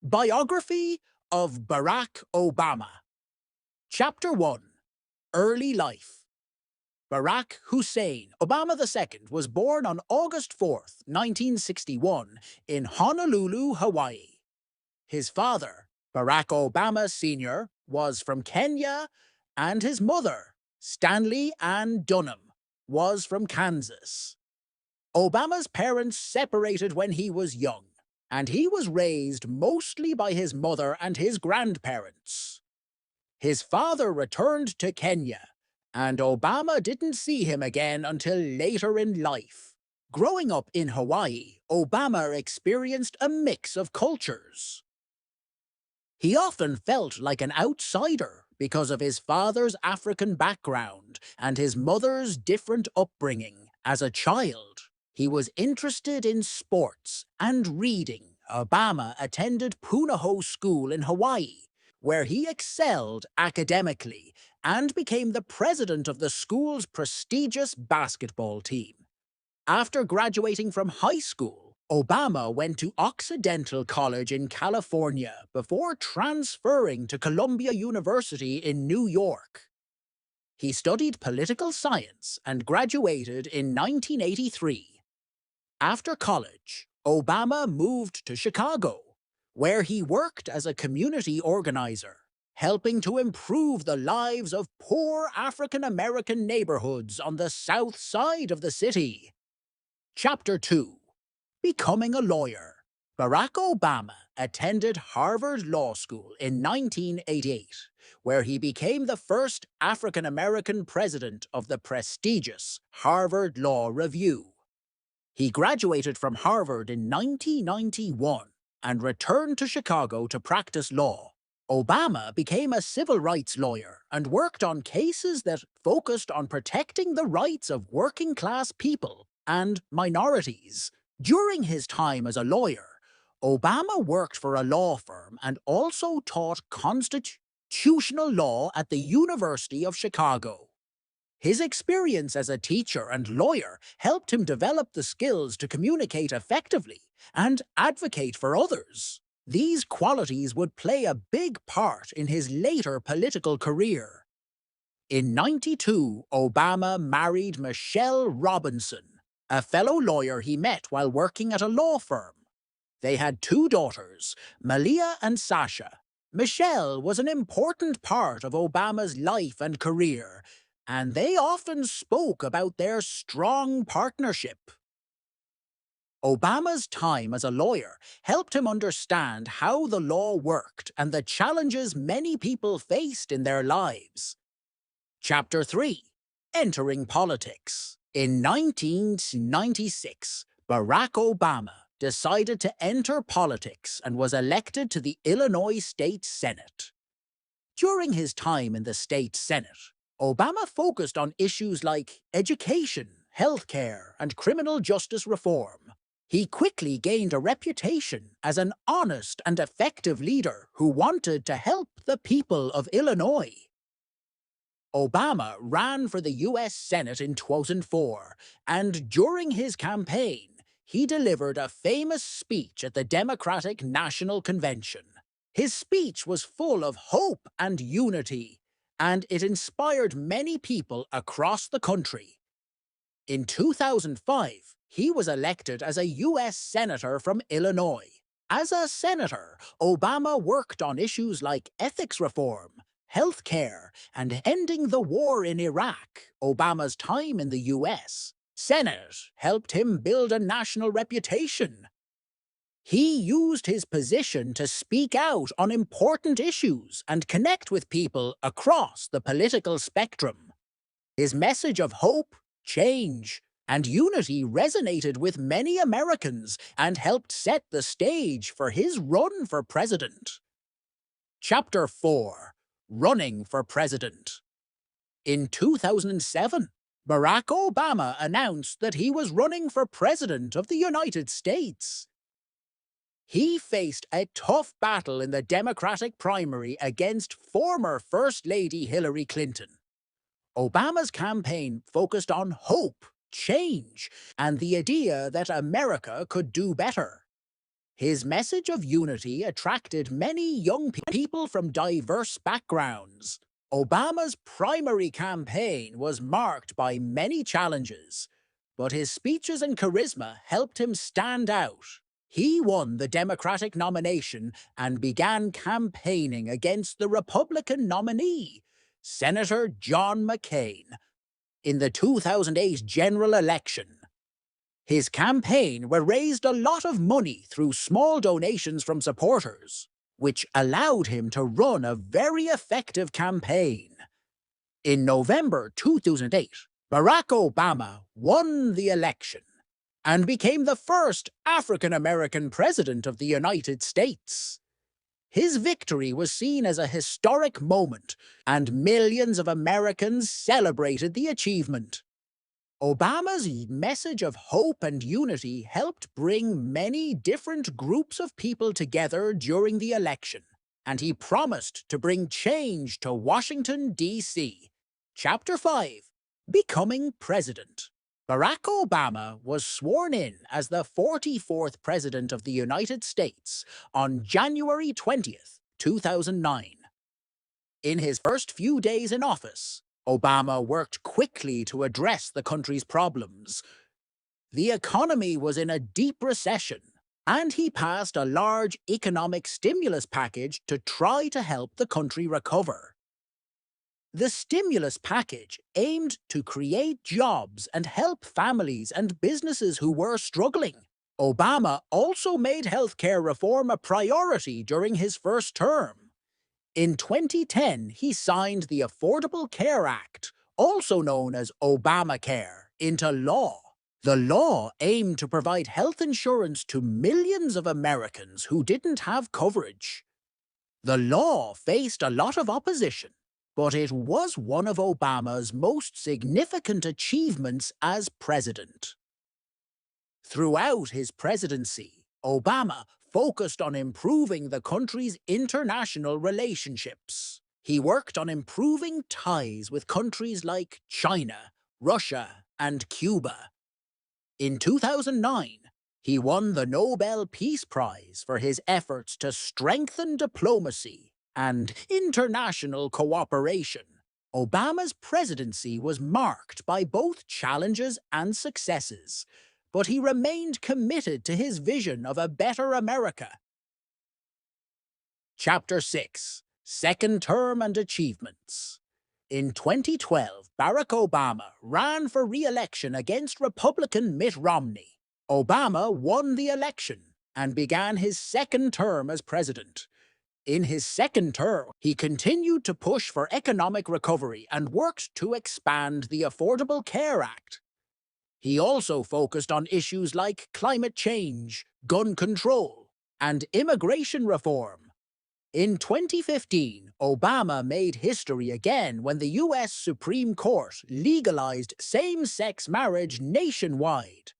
Biography of Barack Obama. Chapter 1. Early Life. Barack Hussein Obama II was born on August 4th, 1961, in Honolulu, Hawaii. His father, Barack Obama Sr., was from Kenya, and his mother, Stanley Ann Dunham, was from Kansas. Obama's parents separated when he was young, and he was raised mostly by his mother and his grandparents. His father returned to Kenya, and Obama didn't see him again until later in life. Growing up in Hawaii, Obama experienced a mix of cultures. He often felt like an outsider because of his father's African background and his mother's different upbringing. As a child, he was interested in sports and reading. Obama attended Punahou School in Hawaii, where he excelled academically and became the president of the school's prestigious basketball team. After graduating from high school, Obama went to Occidental College in California before transferring to Columbia University in New York. He studied political science and graduated in 1983. After college, Obama moved to Chicago, where he worked as a community organizer, helping to improve the lives of poor African American neighborhoods on the south side of the city. Chapter 2. Becoming a Lawyer. Barack Obama attended Harvard Law School in 1988, where he became the first African American president of the prestigious Harvard Law Review. He graduated from Harvard in 1991 and returned to Chicago to practice law. Obama became a civil rights lawyer and worked on cases that focused on protecting the rights of working-class people and minorities. During his time as a lawyer, Obama worked for a law firm and also taught constitutional law at the University of Chicago. His experience as a teacher and lawyer helped him develop the skills to communicate effectively and advocate for others. These qualities would play a big part in his later political career. In '92, Obama married Michelle Robinson, a fellow lawyer he met while working at a law firm. They had two daughters, Malia and Sasha. Michelle was an important part of Obama's life and career, and they often spoke about their strong partnership. Obama's time as a lawyer helped him understand how the law worked and the challenges many people faced in their lives. Chapter 3. Entering Politics. In 1996, Barack Obama decided to enter politics and was elected to the Illinois State Senate. During his time in the state Senate, Obama focused on issues like education, healthcare, and criminal justice reform. He quickly gained a reputation as an honest and effective leader who wanted to help the people of Illinois. Obama ran for the U.S. Senate in 2004, and during his campaign, he delivered a famous speech at the Democratic National Convention. His speech was full of hope and unity, and it inspired many people across the country. In 2005, he was elected as a U.S. Senator from Illinois. As a senator, Obama worked on issues like ethics reform, health care, and ending the war in Iraq. Obama's time in the U.S. Senate helped him build a national reputation. He used his position to speak out on important issues and connect with people across the political spectrum. His message of hope, change, and unity resonated with many Americans and helped set the stage for his run for president. Chapter 4. Running for President. In 2007, Barack Obama announced that he was running for President of the United States. He faced a tough battle in the Democratic primary against former First Lady Hillary Clinton. Obama's campaign focused on hope, change, and the idea that America could do better. His message of unity attracted many young people from diverse backgrounds. Obama's primary campaign was marked by many challenges, but his speeches and charisma helped him stand out. He won the Democratic nomination and began campaigning against the Republican nominee, Senator John McCain, in the 2008 general election. His campaign raised a lot of money through small donations from supporters, which allowed him to run a very effective campaign. In November 2008, Barack Obama won the election and became the first African-American president of the United States. His victory was seen as a historic moment, and millions of Americans celebrated the achievement. Obama's message of hope and unity helped bring many different groups of people together during the election, and he promised to bring change to Washington, D.C. Chapter 5: Becoming President. Barack Obama was sworn in as the 44th President of the United States on January 20th, 2009. In his first few days in office, Obama worked quickly to address the country's problems. The economy was in a deep recession, and he passed a large economic stimulus package to try to help the country recover. The stimulus package aimed to create jobs and help families and businesses who were struggling. Obama also made healthcare reform a priority during his first term. In 2010, he signed the Affordable Care Act, also known as Obamacare, into law. The law aimed to provide health insurance to millions of Americans who didn't have coverage. The law faced a lot of opposition, but it was one of Obama's most significant achievements as president. Throughout his presidency, Obama focused on improving the country's international relationships. He worked on improving ties with countries like China, Russia, and Cuba. In 2009, he won the Nobel Peace Prize for his efforts to strengthen diplomacy and international cooperation. Obama's presidency was marked by both challenges and successes, but he remained committed to his vision of a better America. Chapter 6: Second Term and Achievements. In 2012, Barack Obama ran for re-election against Republican Mitt Romney. Obama won the election and began his second term as president. In his second term, he continued to push for economic recovery and worked to expand the Affordable Care Act. He also focused on issues like climate change, gun control, and immigration reform. In 2015, Obama made history again when the U.S. Supreme Court legalized same-sex marriage nationwide.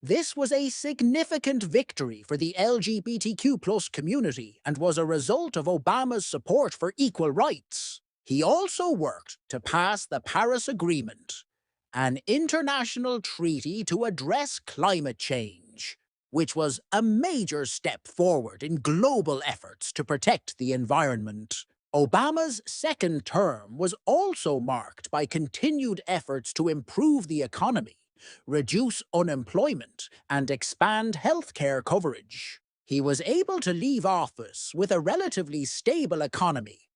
This was a significant victory for the LGBTQ+ community and was a result of Obama's support for equal rights. He also worked to pass the Paris Agreement, an international treaty to address climate change, which was a major step forward in global efforts to protect the environment. Obama's second term was also marked by continued efforts to improve the economy, reduce unemployment, and expand healthcare coverage. He was able to leave office with a relatively stable economy,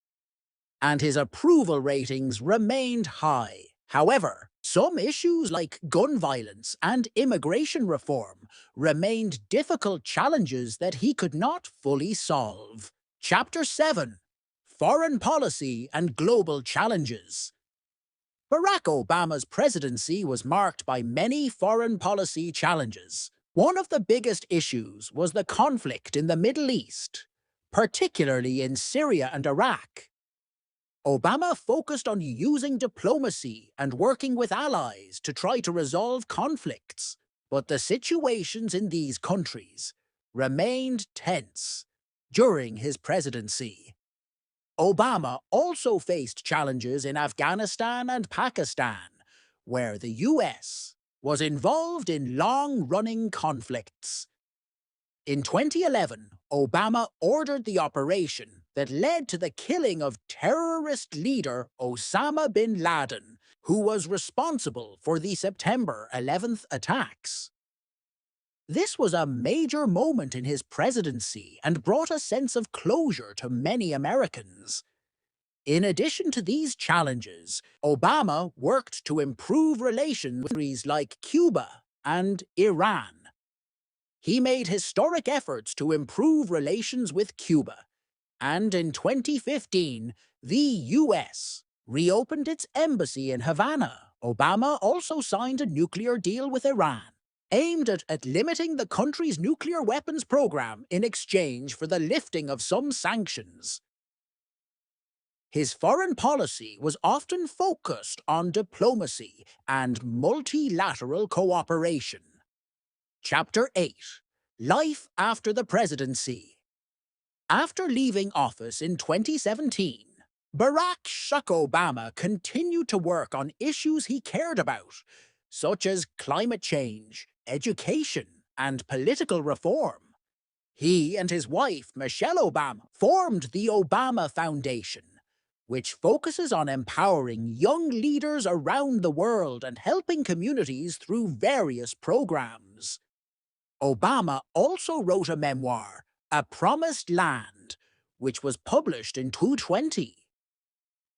and his approval ratings remained high. However, some issues like gun violence and immigration reform remained difficult challenges that he could not fully solve. Chapter 7: Foreign Policy and Global Challenges. Barack Obama's presidency was marked by many foreign policy challenges. One of the biggest issues was the conflict in the Middle East, particularly in Syria and Iraq. Obama focused on using diplomacy and working with allies to try to resolve conflicts, but the situations in these countries remained tense during his presidency. Obama also faced challenges in Afghanistan and Pakistan, where the U.S. was involved in long-running conflicts. In 2011, Obama ordered the operation that led to the killing of terrorist leader Osama bin Laden, who was responsible for the September 11th attacks. This was a major moment in his presidency and brought a sense of closure to many Americans. In addition to these challenges, Obama worked to improve relations with countries like Cuba and Iran. He made historic efforts to improve relations with Cuba, and in 2015, the US reopened its embassy in Havana. Obama also signed a nuclear deal with Iran, aimed at limiting the country's nuclear weapons program in exchange for the lifting of some sanctions. His foreign policy was often focused on diplomacy and multilateral cooperation. Chapter 8. Life After the Presidency. After leaving office in 2017, Barack Obama continued to work on issues he cared about, such as climate change, education, and political reform. He and his wife, Michelle Obama, formed the Obama Foundation, which focuses on empowering young leaders around the world and helping communities through various programs. Obama also wrote a memoir, A Promised Land, which was published in 2020.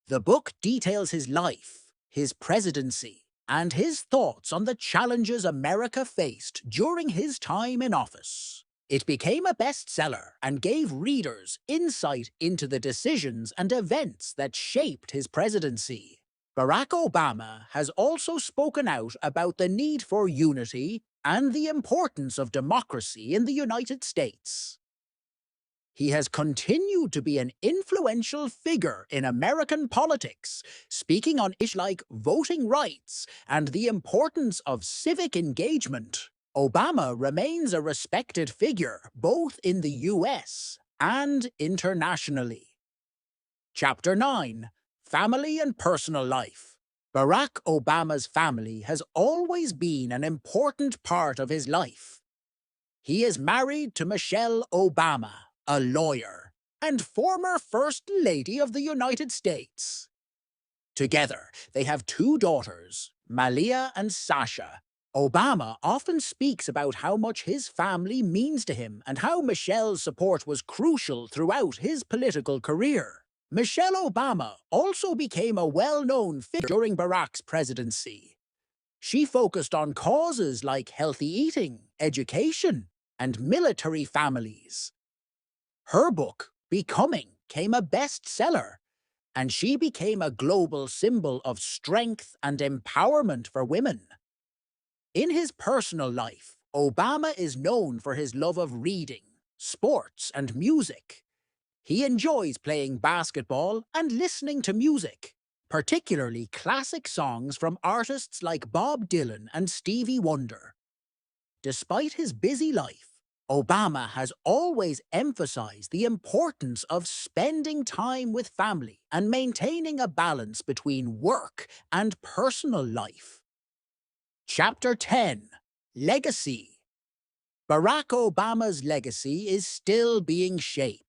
The book details his life, his presidency, and his thoughts on the challenges America faced during his time in office. It became a bestseller and gave readers insight into the decisions and events that shaped his presidency. Barack Obama has also spoken out about the need for unity and the importance of democracy in the United States. He has continued to be an influential figure in American politics, speaking on issues like voting rights and the importance of civic engagement. Obama remains a respected figure both in the US and internationally. Chapter 9. Family and Personal Life. Barack Obama's family has always been an important part of his life. He is married to Michelle Obama, a lawyer, and former First Lady of the United States. Together, they have two daughters, Malia and Sasha. Obama often speaks about how much his family means to him and how Michelle's support was crucial throughout his political career. Michelle Obama also became a well-known figure during Barack's presidency. She focused on causes like healthy eating, education, and military families. Her book, Becoming, became a bestseller, and she became a global symbol of strength and empowerment for women. In his personal life, Obama is known for his love of reading, sports, and music. He enjoys playing basketball and listening to music, particularly classic songs from artists like Bob Dylan and Stevie Wonder. Despite his busy life, Obama has always emphasized the importance of spending time with family and maintaining a balance between work and personal life. Chapter 10. Legacy. Barack Obama's legacy is still being shaped,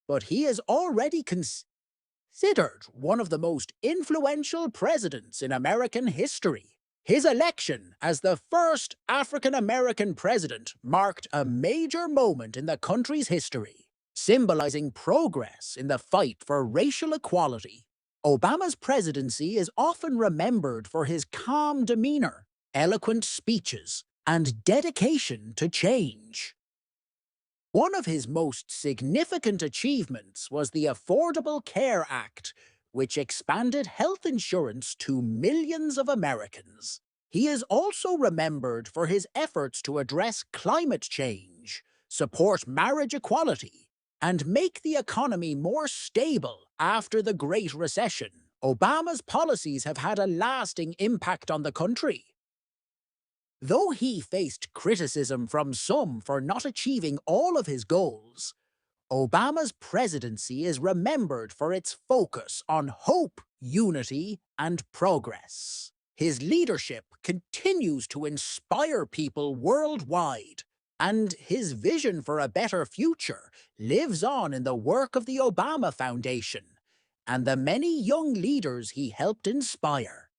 but he is already considered one of the most influential presidents in American history. His election as the first African-American president marked a major moment in the country's history, symbolizing progress in the fight for racial equality. Obama's presidency is often remembered for his calm demeanor, eloquent speeches, and dedication to change. One of his most significant achievements was the Affordable Care Act, which expanded health insurance to millions of Americans. He is also remembered for his efforts to address climate change, support marriage equality, and make the economy more stable after the Great Recession. Obama's policies have had a lasting impact on the country. Though he faced criticism from some for not achieving all of his goals, Obama's presidency is remembered for its focus on hope, unity, and progress. His leadership continues to inspire people worldwide, And his vision for a better future lives on in the work of the Obama Foundation and the many young leaders he helped inspire.